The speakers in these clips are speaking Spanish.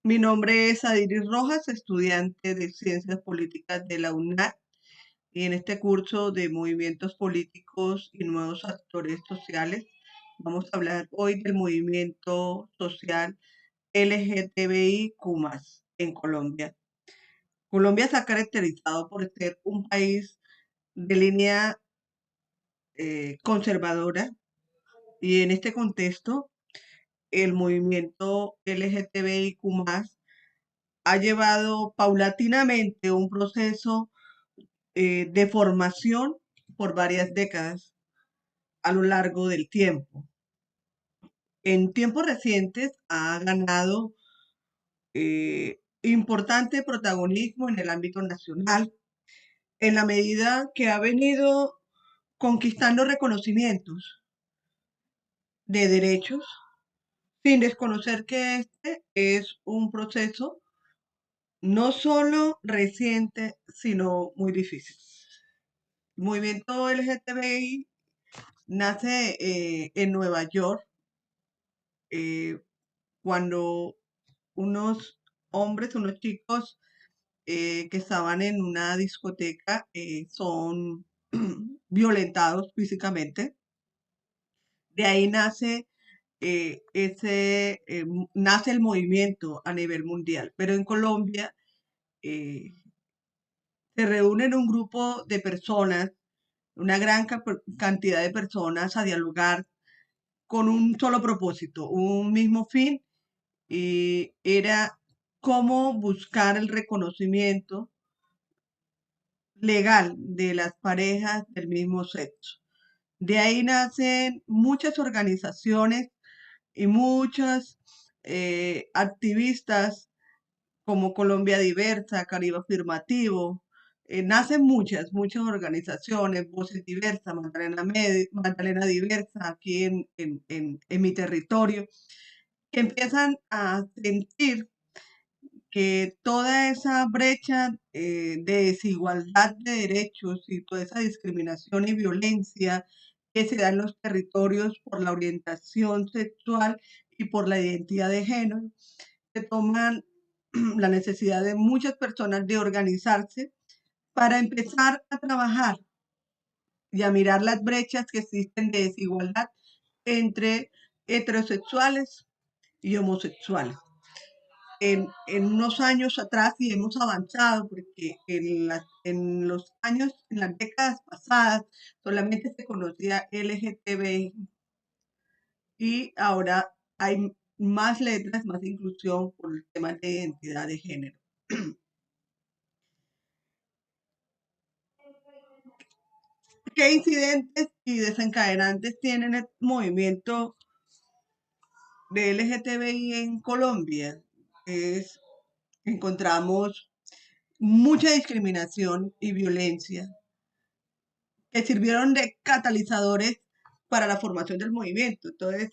Mi nombre es Adiris Rojas, estudiante de Ciencias Políticas de la UNAD, y en este curso de movimientos políticos y nuevos actores sociales vamos a hablar hoy del movimiento social LGTBIQ+ en Colombia. Colombia se ha caracterizado por ser un país de línea conservadora, y en este contexto el movimiento LGTBIQ+ ha llevado paulatinamente un proceso de formación por varias décadas a lo largo del tiempo. En tiempos recientes ha ganado importante protagonismo en el ámbito nacional, en la medida que ha venido conquistando reconocimientos de derechos, sin desconocer que este es un proceso no solo reciente, sino muy difícil. El movimiento LGTBI nace en Nueva York, eh, cuando unos hombres, unos chicos que estaban en una discoteca son violentados físicamente. De ahí nace el movimiento a nivel mundial. Pero en Colombia eh, se reúnen un grupo de personas, una gran cantidad de personas a dialogar con un solo propósito, un mismo fin, y era cómo buscar el reconocimiento legal de las parejas del mismo sexo. De ahí nacen muchas organizaciones y muchas activistas como Colombia Diversa, Caribe Afirmativo. Nacen muchas organizaciones, Voces Diversas, Magdalena Diversa, aquí en mi territorio, que empiezan a sentir que toda esa brecha de desigualdad de derechos y toda esa discriminación y violencia que se da en los territorios por la orientación sexual y por la identidad de género, se toman la necesidad de muchas personas de organizarse para empezar a trabajar y a mirar las brechas que existen de desigualdad entre heterosexuales y homosexuales. En unos años atrás, y hemos avanzado porque en las décadas pasadas solamente se conocía LGTBI, y ahora hay más letras, más inclusión por el tema de identidad de género. ¿Qué incidentes y desencadenantes tiene el movimiento de LGTBI en Colombia? Encontramos mucha discriminación y violencia que sirvieron de catalizadores para la formación del movimiento. Entonces,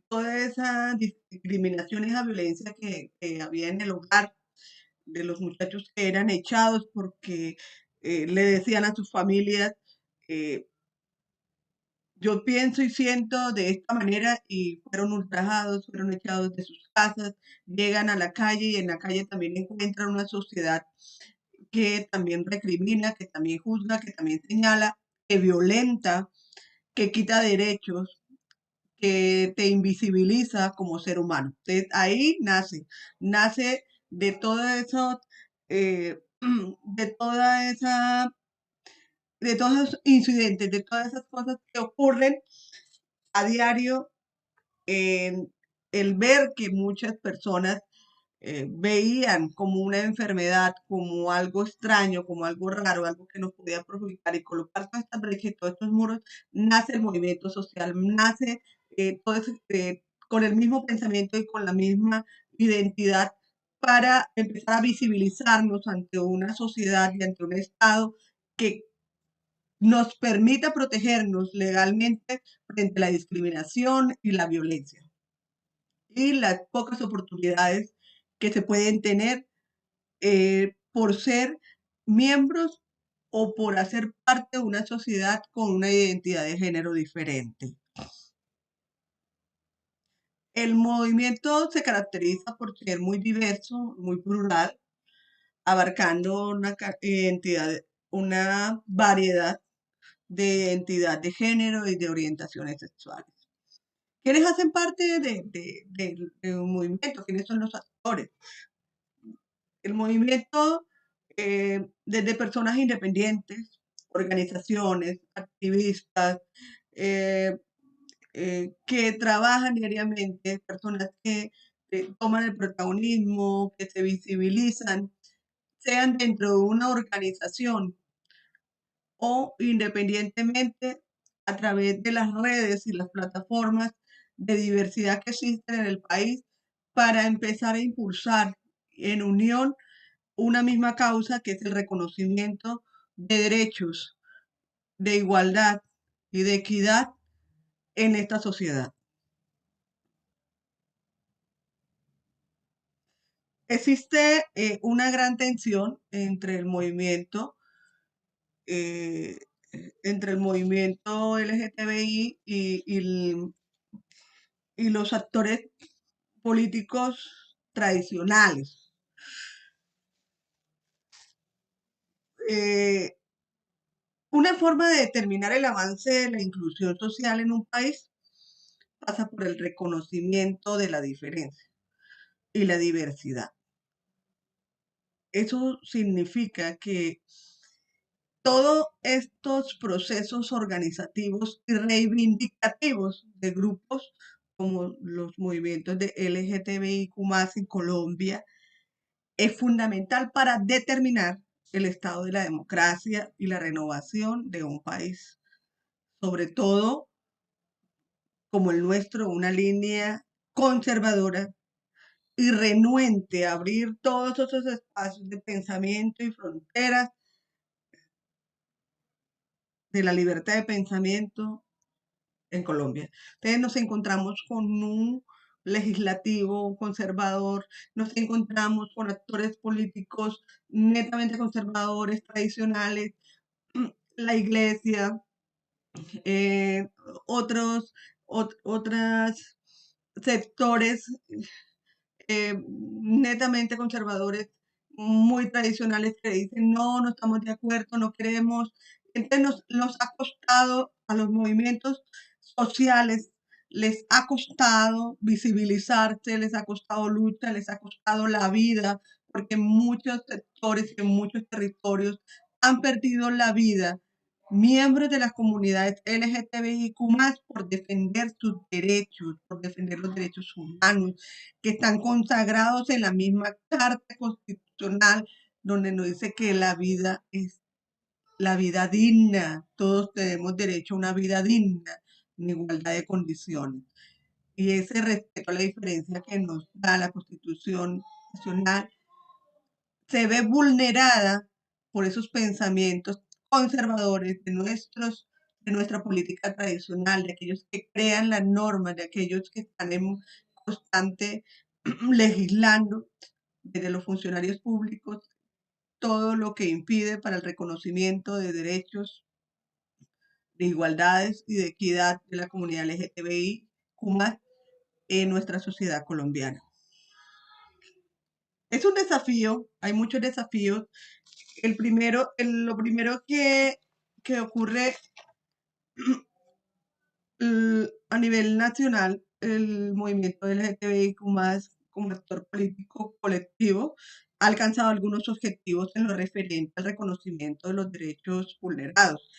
toda esa discriminación y esa violencia que había en el hogar de los muchachos que eran echados porque le decían a sus familias, eh, yo pienso y siento de esta manera, y fueron ultrajados, fueron echados de sus casas, llegan a la calle y en la calle también encuentran una sociedad que también recrimina, que también juzga, que también señala, que violenta, que quita derechos, que te invisibiliza como ser humano. Entonces, ahí nace de todo eso, eh, de toda esa, de todos esos incidentes, de todas esas cosas que ocurren a diario, en el ver que muchas personas veían como una enfermedad, como algo extraño, como algo raro, algo que nos podía perjudicar, y colocar todas estas brechas y todos estos muros, nace el movimiento social, nace con el mismo pensamiento y con la misma identidad, para empezar a visibilizarnos ante una sociedad y ante un Estado que nos permita protegernos legalmente frente a la discriminación y la violencia y las pocas oportunidades que se pueden tener por ser miembros o por hacer parte de una sociedad con una identidad de género diferente. El movimiento se caracteriza por ser muy diverso, muy plural, abarcando una variedad de identidad de género y de orientaciones sexuales. ¿Quiénes hacen parte de un movimiento? ¿Quiénes son los actores? El movimiento, desde personas independientes, organizaciones, activistas, eh, que trabajan diariamente, personas que toman el protagonismo, que se visibilizan, sean dentro de una organización o independientemente a través de las redes y las plataformas de diversidad que existen en el país para empezar a impulsar en unión una misma causa que es el reconocimiento de derechos, de igualdad y de equidad en esta sociedad. Existe una gran tensión eh, entre el movimiento LGTBI y los actores políticos tradicionales. Eh, una forma de determinar el avance de la inclusión social en un país pasa por el reconocimiento de la diferencia y la diversidad. Eso significa que todos estos procesos organizativos y reivindicativos de grupos como los movimientos de LGTBIQ en Colombia es fundamental para determinar el estado de la democracia y la renovación de un país, sobre todo como el nuestro, una línea conservadora y renuente a abrir todos esos espacios de pensamiento y fronteras de la libertad de pensamiento en Colombia. Entonces nos encontramos con un legislativo conservador, nos encontramos con actores políticos netamente conservadores, tradicionales, la iglesia, eh, otros, otras sectores netamente conservadores, muy tradicionales que dicen no, no estamos de acuerdo, no queremos. Entonces nos ha costado a los movimientos sociales, les ha costado visibilizarse, les ha costado lucha, les ha costado la vida, porque muchos sectores y en muchos territorios han perdido la vida miembros de las comunidades LGTBIQ por defender sus derechos, por defender los derechos humanos, que están consagrados en la misma Carta Constitucional, donde nos dice que la vida es la vida digna, todos tenemos derecho a una vida digna, en igualdad de condiciones. Y ese respeto a la diferencia que nos da la Constitución Nacional se ve vulnerada por esos pensamientos conservadores de nuestra política tradicional, de aquellos que crean las normas, de aquellos que están en constante legislando desde los funcionarios públicos todo lo que impide para el reconocimiento de derechos, de igualdades y de equidad de la comunidad LGTBI en nuestra sociedad colombiana. Es un desafío, hay muchos desafíos. Lo primero que ocurre a nivel nacional, el movimiento LGTBIQ como actor político colectivo ha alcanzado algunos objetivos en lo referente al reconocimiento de los derechos vulnerados.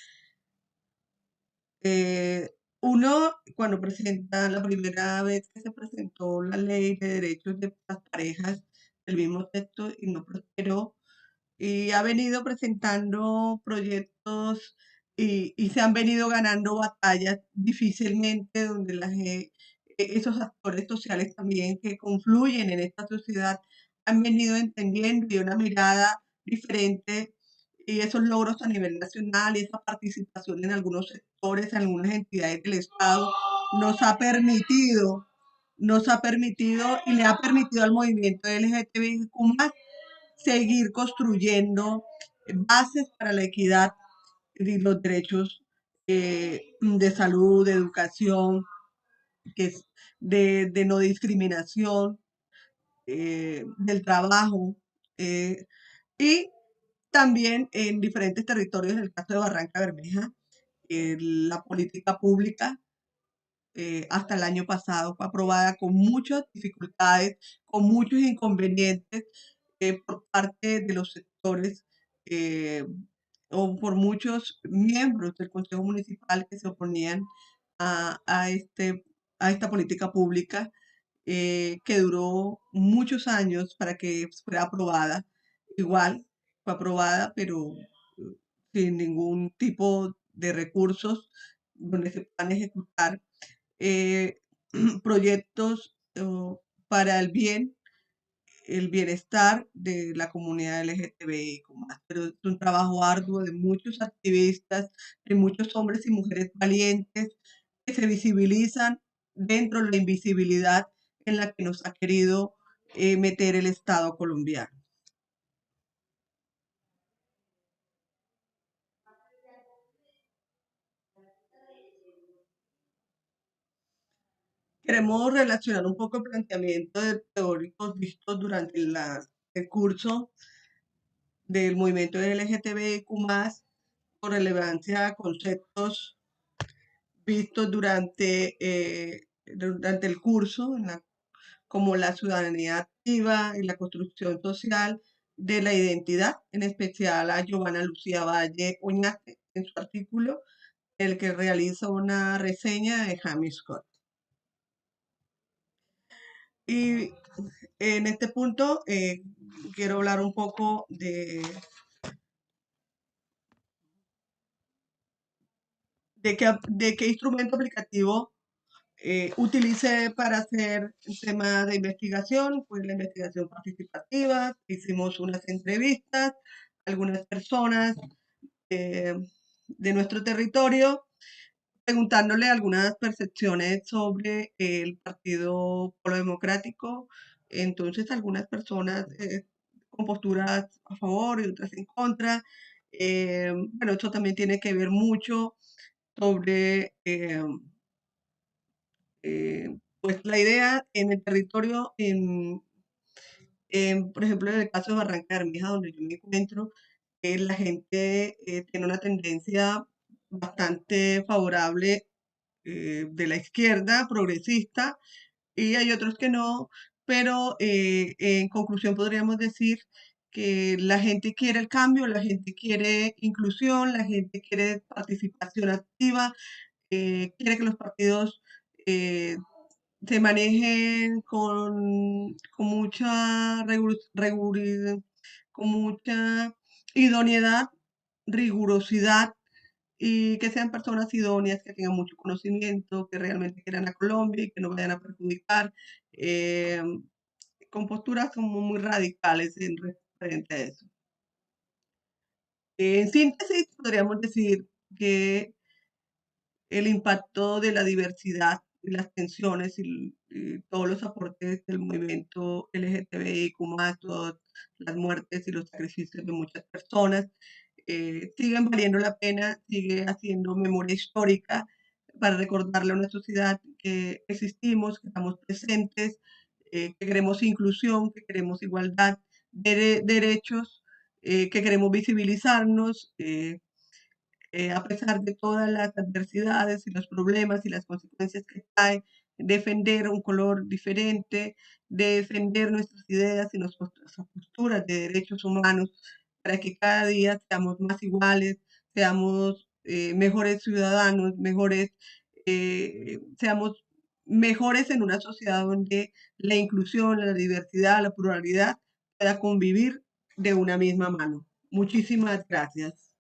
Eh, Uno, cuando presenta la primera vez que se presentó la ley de derechos de las parejas del mismo sexo y no prosperó, y ha venido presentando proyectos y se han venido ganando batallas difícilmente donde esos actores sociales también que confluyen en esta sociedad han venido entendiendo y una mirada diferente y esos logros a nivel nacional y esa participación en algunos sectores, en algunas entidades del Estado, nos ha permitido, nos ha permitido y le ha permitido al movimiento LGTBIQ seguir construyendo bases para la equidad y los derechos de salud, de educación, que es de no discriminación, del trabajo, y también en diferentes territorios, en el caso de Barranca Bermeja, la política pública hasta el año pasado fue aprobada con muchas dificultades, con muchos inconvenientes por parte de los sectores eh, o por muchos miembros del Consejo Municipal que se oponían a esta política pública que duró muchos años para que fuera aprobada. Igual fue aprobada, pero sin ningún tipo de recursos donde se puedan ejecutar eh, proyectos para el bienestar de la comunidad LGTBI, pero es un trabajo arduo de muchos activistas, de muchos hombres y mujeres valientes que se visibilizan dentro de la invisibilidad en la que nos ha querido meter el Estado colombiano. Queremos relacionar un poco el planteamiento de teóricos vistos durante el curso del movimiento LGTBIQ+, con relevancia a conceptos vistos durante el curso, como la ciudadanía activa y la construcción social de la identidad, en especial a Giovanna Lucía Valle Oñate en su artículo, el que realiza una reseña de James Scott. Y en este punto quiero hablar un poco de qué instrumento aplicativo utilicé para hacer el tema de investigación, pues la investigación participativa, hicimos unas entrevistas, algunas personas eh, de nuestro territorio, preguntándole algunas percepciones sobre el Partido Polo Democrático. Entonces, algunas personas con posturas a favor y otras en contra. Bueno, esto también tiene que ver mucho sobre pues la idea en el territorio, por ejemplo, en el caso de Barranca Bermeja, donde yo me encuentro, la gente tiene una tendencia bastante favorable de la izquierda progresista y hay otros que no, pero en conclusión podríamos decir que la gente quiere el cambio, la gente quiere inclusión, la gente quiere participación activa, quiere que los partidos eh, se manejen con mucha con mucha idoneidad, rigurosidad y que sean personas idóneas, que tengan mucho conocimiento, que realmente quieran a Colombia y que no vayan a perjudicar, eh, con posturas como muy radicales en referente a eso. En síntesis, podríamos decir que el impacto de la diversidad y las tensiones y todos los aportes del movimiento LGTBIQ+, todas las muertes y los sacrificios de muchas personas, siguen valiendo la pena, sigue haciendo memoria histórica para recordarle a una sociedad que existimos, que estamos presentes, que queremos inclusión, que queremos igualdad de derechos, que queremos visibilizarnos, a pesar de todas las adversidades y los problemas y las consecuencias que trae, defender un color diferente, defender nuestras ideas y nuestras posturas de derechos humanos para que cada día seamos más iguales, seamos mejores ciudadanos, seamos mejores en una sociedad donde la inclusión, la diversidad, la pluralidad pueda convivir de una misma mano. Muchísimas gracias.